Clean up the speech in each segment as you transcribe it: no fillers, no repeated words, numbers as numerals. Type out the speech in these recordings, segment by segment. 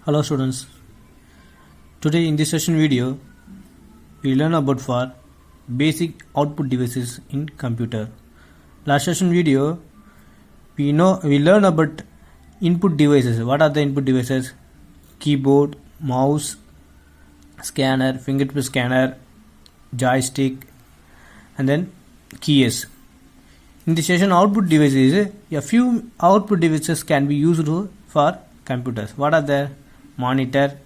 Hello students, today in this session video we learn about for basic output devices in computer. Last session video we learn about input devices. What are the input devices? Keyboard, mouse, scanner, fingerprint scanner, joystick and then keys. In this session output devices, a few output devices can be used for computers. What are they? Monitor,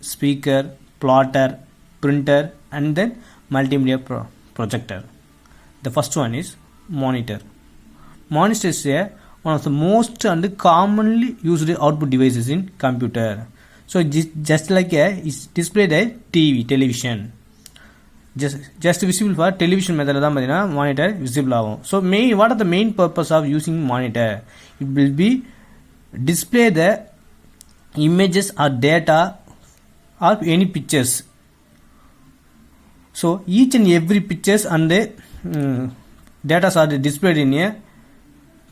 speaker, plotter, printer and then multimedia projector. The first one is monitor. Monitor is one of the most and commonly used output devices in computer. So just like it's displayed a television. Just visible for television method monitor visible. So what are the main purpose of using monitor? It will be display the images or data or any pictures. So each and every pictures and the data are displayed in a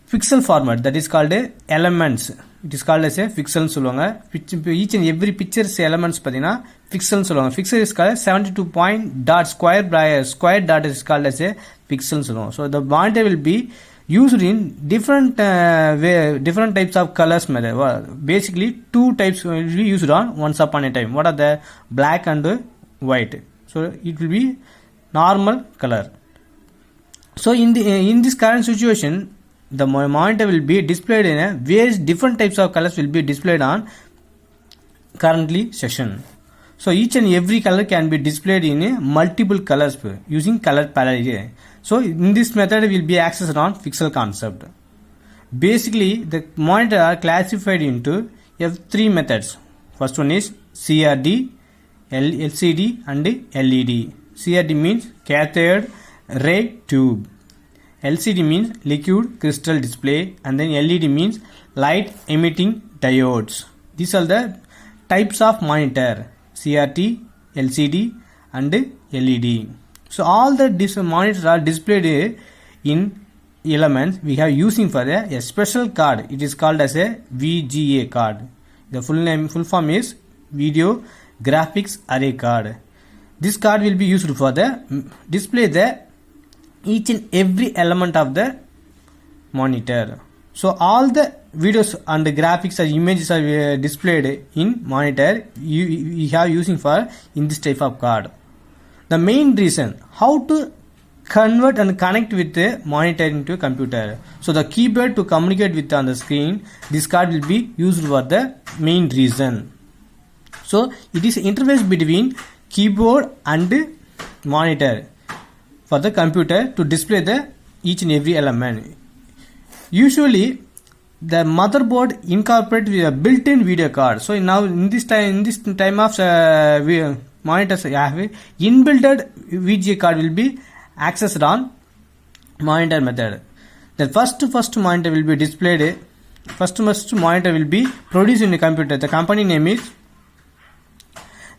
pixel format, that is called a elements. It is called as a pixel சொல்லுவாங்க. Each and every pictures elements பாத்தீங்கன்னா pixel சொல்லுவாங்க. Pixel is called 72 point dot square dot is called as a pixel சொல்லுவாங்க. So the monitor will be used in different types of colors method. Basically two types will be used on once upon a time. What are the? Black and white. So it will be normal color. So in this current situation, the monitor will be displayed in a various different types of colors will be displayed on currently session. So each and every color can be displayed in a multiple colors using color palette. So in this method will be accessed on pixel concept. Basically the monitor are classified into three methods. First one is CRD, LCD and LED. CRD means cathode ray tube. LCD means liquid crystal display and then LED means light emitting diodes. These are the types of monitor: CRT, LCD and LED. So all the monitors are displayed in elements we have using for a special card. It is called as a VGA card. The full form is Video Graphics Array Card. This card will be used for the display the each and every element of the monitor. So all the videos and the graphics or images are displayed in monitor we have using for in this type of card. The main reason how to convert and connect with the monitor into a computer. So the keyboard to communicate with on the screen, this card will be used for the main reason. So it is interface between keyboard and monitor for the computer to display the each and every element. Usually the motherboard incorporates with a built-in video card. So now in this time of monitors have inbuilt VGA card will be accessed on monitor method. The first monitor will be displayed. First monitor will be produced in a computer. The company name is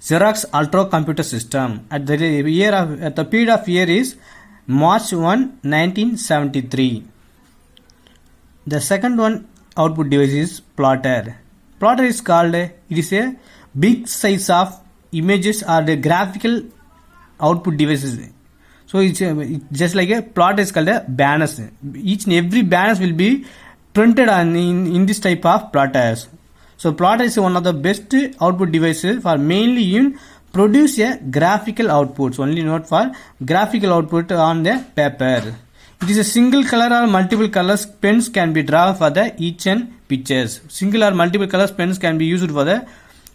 Xerox Ultra Computer System. At the period of year is March 1, 1973. The second one output device is plotter. Plotter is called it is a big size of images or the graphical output devices. So it's just like a plotter is called a banners. Each and every banners will be printed on in this type of plotters. So plotter is one of the best output devices for mainly in produce a graphical outputs. Only note for graphical output on the paper. It is a single color or multiple colors pens can be drawn for the each and pictures. Single or multiple colors pens can be used for the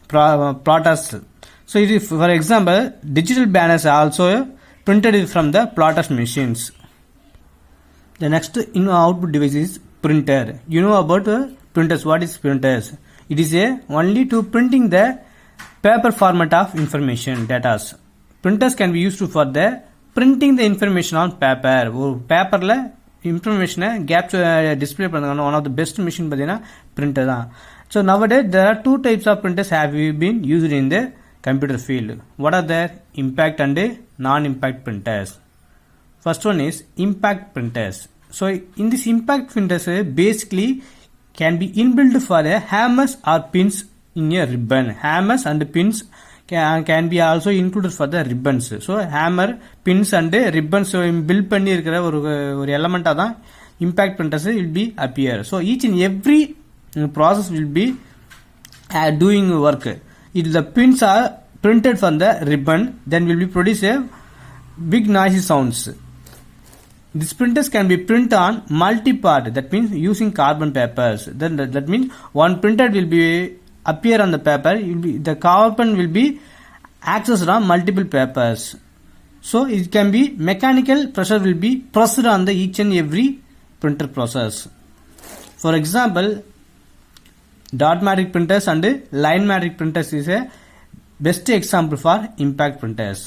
plotters. So it is, for example, digital banners are also printed from the plotters machines. The next output device is printer. You know about printers. What is printers? It is only to printing the paper format of information data. Printers can be used for the printing the information on paper. Paper la information capture display one of the best machine printer. So nowadays there are two types of printers have been used in the computer field. What are the impact and non-impact printers? First one is impact printers. So in this impact printers basically can be inbuilt for a hammers or pins in a ribbon. Hammers and pins can be also included for the ribbons. So hammer, pins and ribbons build பண்ணி இருக்கிற ஒரு எலிமெண்டா தான் impact printers will be appear. So each and every process will be doing work. If the pins are printed from the ribbon, then will be produce a big noisy sounds. These printers can be printed on multi-part, that means using carbon papers. Then that means one printer will be appear on the paper, the carbon will be accessed on multiple papers. So it can be mechanical pressure will be pressed on the each and every printer process. For example, dotmatic printers and line-matic printers is a best example for impact printers.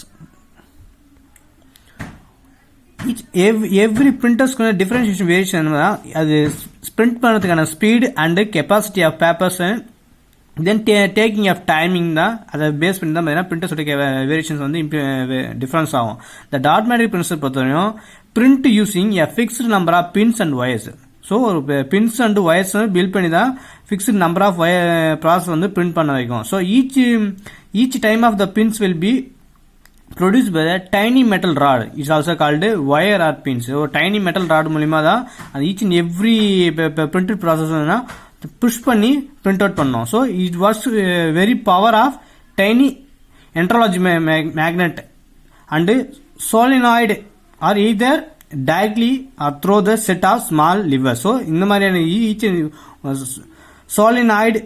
Every printers differentiation variation அது print பண்ணதுக்கான speed and capacity of papers then taking of timing தான் அதை base பண்ணி தான் பார்த்தீங்கன்னா printers variations வந்து difference ஆகும். The dotmatic printers பொறுத்தவரையும் print using a fixed number of pins and wires. So ஒரு பின்ஸ் அண்ட் ஒயர்ஸ் பில்ட் பண்ணி தான் ஃபிக்ஸ்டு நம்பர் ஆஃப் ப்ராசஸ் வந்து பிரிண்ட் பண்ண வைக்கும். So each time of the pins will be produced by a tiny metal rod. It's also called wire or pins. So tiny metal rod மூலமா தான் அந்த each and every printed process push பண்ணி print out பண்ணோம். So it was very power of tiny entrology magnet and solenoid or either directly or through the set of small levers. So இந்த மாதிரியான each solenoid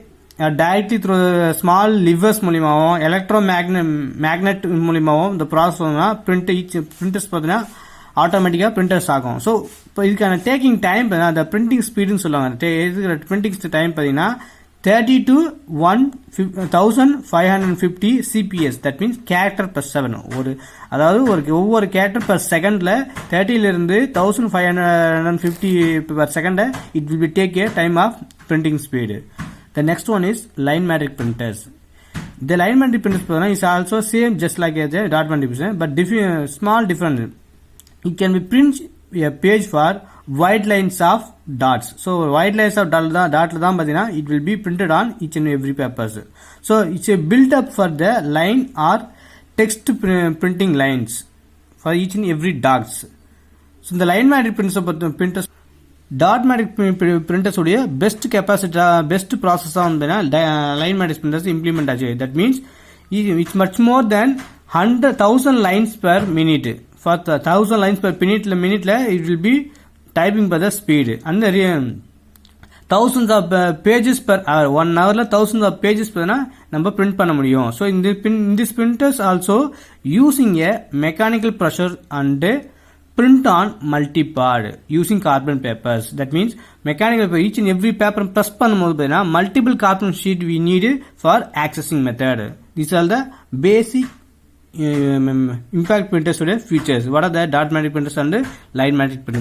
directly through small levers மூலமாவும் electromagnet மூலமாவும் இந்த process printers பார்த்தீங்கன்னா ஆட்டோமேட்டிக்காக printers ஆகும். So இப்போ இதுக்கான taking time அந்த printing ஸ்பீடுன்னு சொல்லுவாங்க. பிரிண்டிங் டைம் பார்த்தீங்கன்னா 30 to 1550 CPS. That means character per 7. அதாவது ஒவ்வொரு கேரக்டர் per செகண்ட்ல 30லிருந்து 1550 per second it will be take a time of printing speed. The next one is line-matic printers. The line-matic printers is also same just like a dot-matic printer, but small difference. It can be print a page for wide lines of dots. So wide lines of dot தான் பார்த்தீங்கன்னா it will be printed on each and every papers. So it's a build up for the line or text printing lines for each and every dots. So the line-matic printers dotmatic printers உடைய best capacity best ப்ராசஸா வந்து line-matic printers implement ஆச்சு. That means it's much more then 100,000 lines per minute. For 1,000 lines per minute it will be typing by the speed and thousands of pages per hour. 1 hourல thousands of pages நம்ம print பண்ண முடியும். So in this printers also using a mechanical pressure and print on multi-part using carbon papers. That means mechanical paper, each and every paper press பண்ணும்போது multiple carbon sheet we need for accessing method. These are the basic impact printers features. What are the dotmatic printers and line-matic printers?